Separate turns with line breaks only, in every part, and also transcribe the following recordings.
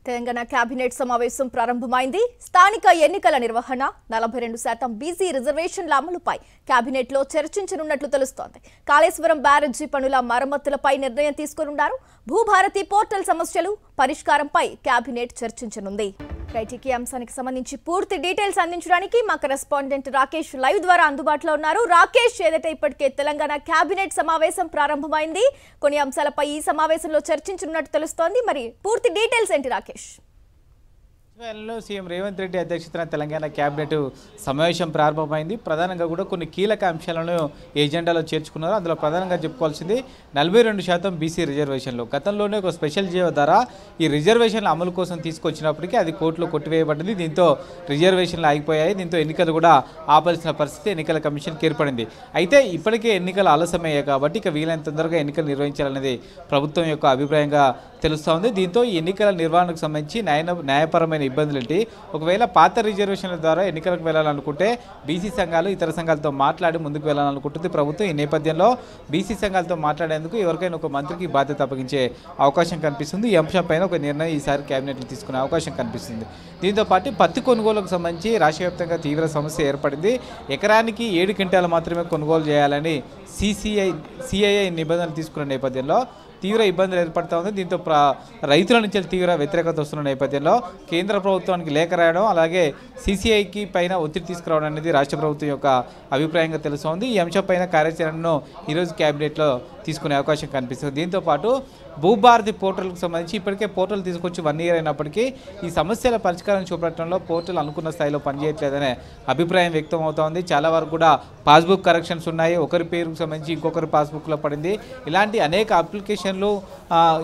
Telangana cabinet సమావేశం ప్రారంభమైంది. స్థానిక ఎన్నికల నిర్వహణ, 42% బీసీ రిజర్వేషన్ల అమలుపై కేబినెట్లో చర్చించనున్నట్లు తెలుస్తోంది. కాళేశ్వరం బ్యారేజీ పనుల మరమ్మతులపై నిర్ణయం తీసుకోనున్నారు. భూభారతి పోర్టల్ సమస్యలు పరిష్కారంపై కేబినెట్ చర్చించనుంది. ఈ అంశానికి సంబంధించి పూర్తి డీటెయిల్స్ అందించడానికి మా కరెస్పాండెంట్ రాకేష్ లైవ్ ద్వారా అందుబాటులో ఉన్నారు. రాకేష్, ఏదైతే ఇప్పటికే తెలంగాణ కేబినెట్ సమావేశం ప్రారంభమైంది, కొన్ని అంశాలపై ఈ సమావేశంలో చర్చించనున్నట్టు తెలుస్తోంది. మరి పూర్తి డీటెయిల్స్ ఏంటి రాకేష్?
సీఎం రేవంత్ రెడ్డి అధ్యక్షతన తెలంగాణ కేబినెట్ సమావేశం ప్రారంభమైంది. ప్రధానంగా కూడా కొన్ని కీలక అంశాలను ఎజెండాలో చేర్చుకున్నారు. అందులో ప్రధానంగా చెప్పుకోవాల్సింది 42% బీసీ రిజర్వేషన్లు. గతంలోనే ఒక స్పెషల్ జీవో ద్వారా ఈ రిజర్వేషన్ల అమలు కోసం తీసుకొచ్చినప్పటికీ అది కోర్టులో కొట్టివేయబడింది. దీంతో రిజర్వేషన్లు ఆగిపోయాయి. దీంతో ఎన్నికలు కూడా ఆపాల్సిన పరిస్థితి ఎన్నికల కమిషన్కి ఏర్పడింది. అయితే ఇప్పటికే ఎన్నికలు ఆలస్యమయ్యాయి కాబట్టి ఇక వీలైనంత తొందరగా ఎన్నికలు నిర్వహించాలనేది ప్రభుత్వం యొక్క అభిప్రాయంగా తెలుస్తూ ఉంది. దీంతో ఈ ఎన్నికల నిర్వహణకు సంబంధించి న్యాయపరమైన ఇబ్బందులు ఏంటి, ఒకవేళ పాత రిజర్వేషన్ల ద్వారా ఎన్నికలకు వెళ్ళాలనుకుంటే బీసీ సంఘాలు ఇతర సంఘాలతో మాట్లాడి ముందుకు వెళ్ళాలనుకుంటుంది ప్రభుత్వం. ఈ నేపథ్యంలో బీసీ సంఘాలతో మాట్లాడేందుకు ఎవరికైనా ఒక మంత్రికి బాధ్యత అప్పగించే అవకాశం కనిపిస్తుంది. ఈ అంశంపైన ఒక నిర్ణయం ఈసారి కేబినెట్లో తీసుకునే అవకాశం కనిపిస్తుంది. దీంతో పాటు పత్తి కొనుగోలుకు సంబంధించి రాష్ట్ర వ్యాప్తంగా తీవ్ర సమస్య ఏర్పడింది. ఎకరానికి 7 క్వింటాలు మాత్రమే కొనుగోలు చేయాలని సిఐఐ నిబంధనలు తీసుకున్న నేపథ్యంలో తీవ్ర ఇబ్బందులు ఏర్పడుతూ ఉంది. దీంతో రైతుల నుంచి తీవ్ర వ్యతిరేకత వస్తున్న నేపథ్యంలో కేంద్ర ప్రభుత్వానికి లేఖ రాయడం, అలాగే సిసిఐకి పైన ఒత్తిడి తీసుకురావడం అనేది రాష్ట్ర ప్రభుత్వం యొక్క అభిప్రాయంగా తెలుస్తోంది. ఈ అంశంపైన కార్యాచరణను ఈరోజు కేబినెట్లో తీసుకునే అవకాశం కనిపిస్తుంది. దీంతోపాటు భూభారతి పోర్టల్కి సంబంధించి ఇప్పటికే పోర్టల్ తీసుకొచ్చి 1 ఇయర్ అయినప్పటికీ ఈ సమస్యల పరిష్కారం చూపెట్టడంలో పోర్టల్ అనుకున్న స్థాయిలో పనిచేయట్లేదనే అభిప్రాయం వ్యక్తం అవుతోంది. చాలా వరకు కూడా పాస్బుక్ కరెక్షన్స్ ఉన్నాయి. ఒకరి పేరుకు సంబంధించి ఇంకొకరి పాస్బుక్లో పడింది. ఇలాంటి అనేక అప్లికేషన్లు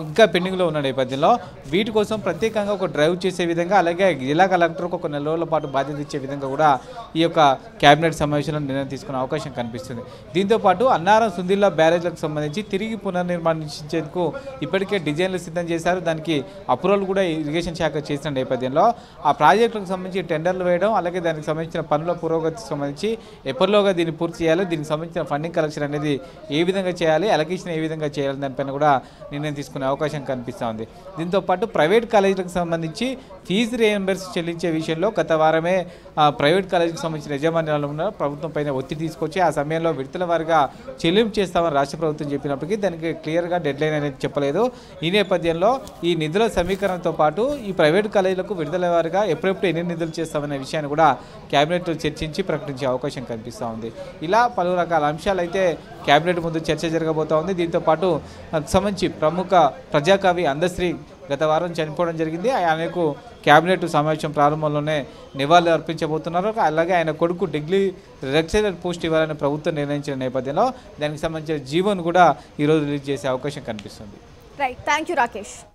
ఇంకా పెండింగ్లో ఉన్న నేపథ్యంలో వీటి కోసం ప్రత్యేకంగా ఒక డ్రైవ్ చేసే విధంగా, అలాగే జిల్లా కలెక్టర్కు ఒక 4 రోజుల పాటు బాధ్యత ఇచ్చే విధంగా కూడా ఈ యొక్క కేబినెట్ సమావేశంలో నిర్ణయం తీసుకునే అవకాశం కనిపిస్తుంది. దీంతోపాటు అన్నారం సుందిల్లా బ్యారేజ్లకు సంబంధించి తిరిగి పునర్నిర్మాణించేందుకు ఇప్పటికే డిజైన్లు సిద్ధం చేశారు. దానికి అప్రూవల్ కూడా ఇరిగేషన్ శాఖ చేసిన నేపథ్యంలో ఆ ప్రాజెక్టులకు సంబంధించి టెండర్లు వేయడం, అలాగే దానికి సంబంధించిన పనుల పురోగతికి సంబంధించి ఎప్పటిలోగా దీన్ని పూర్తి చేయాలి, దీనికి సంబంధించిన ఫండింగ్ కలెక్షన్ అనేది ఏ విధంగా చేయాలి, అలొకేషన్ ఏ విధంగా చేయాలి దానిపైన కూడా నిర్ణయం తీసుకునే అవకాశం కనిపిస్తూ ఉంది. దీంతోపాటు ప్రైవేట్ కాలేజీలకు సంబంధించి ఫీజు రియంబర్స్ చెల్లించే విషయంలో గత వారమే ప్రైవేట్ కాలేజీకి సంబంధించిన యజమాన్యాలు ఉన్న ప్రభుత్వం పైన ఒత్తిడి తీసుకొచ్చి ఆ సమయంలో విడతల వారిగా చెల్లింపు చేస్తామని రాష్ట్ర ప్రభుత్వం చెప్పినప్పటికీ దానికి క్లియర్గా డెడ్లైన్ అనేది చెప్పలేదు. ఈ నేపథ్యంలో ఈ నిధుల సమీకరణతో పాటు ఈ ప్రైవేట్ కాలేజీలకు విడుదల వారిగా ఎప్పుడెప్పుడు ఎన్ని నిధులు చేస్తామనే విషయాన్ని కూడా కేబినెట్లో చర్చించి ప్రకటించే అవకాశం కనిపిస్తూ ఉంది. ఇలా పలు రకాల అంశాలు అయితే కేబినెట్ ముందు చర్చ జరగబోతూ ఉంది. దీంతోపాటు సంబంధించి ప్రముఖ ప్రజాకవి అందశ్రీ గత వారం చనిపోవడం జరిగింది. ఆయనకు కేబినెట్ సమావేశం ప్రారంభంలోనే నివాళులు అర్పించబోతున్నారు. అలాగే ఆయన కొడుకు డిగ్రీ లెక్చరర్ పోస్ట్ ఇవ్వాలని ప్రభుత్వం నిర్ణయించిన నేపథ్యంలో దానికి సంబంధించిన జీవోను కూడా ఈరోజు రిలీజ్ చేసే అవకాశం కనిపిస్తుంది.
Right, thank you Rakesh.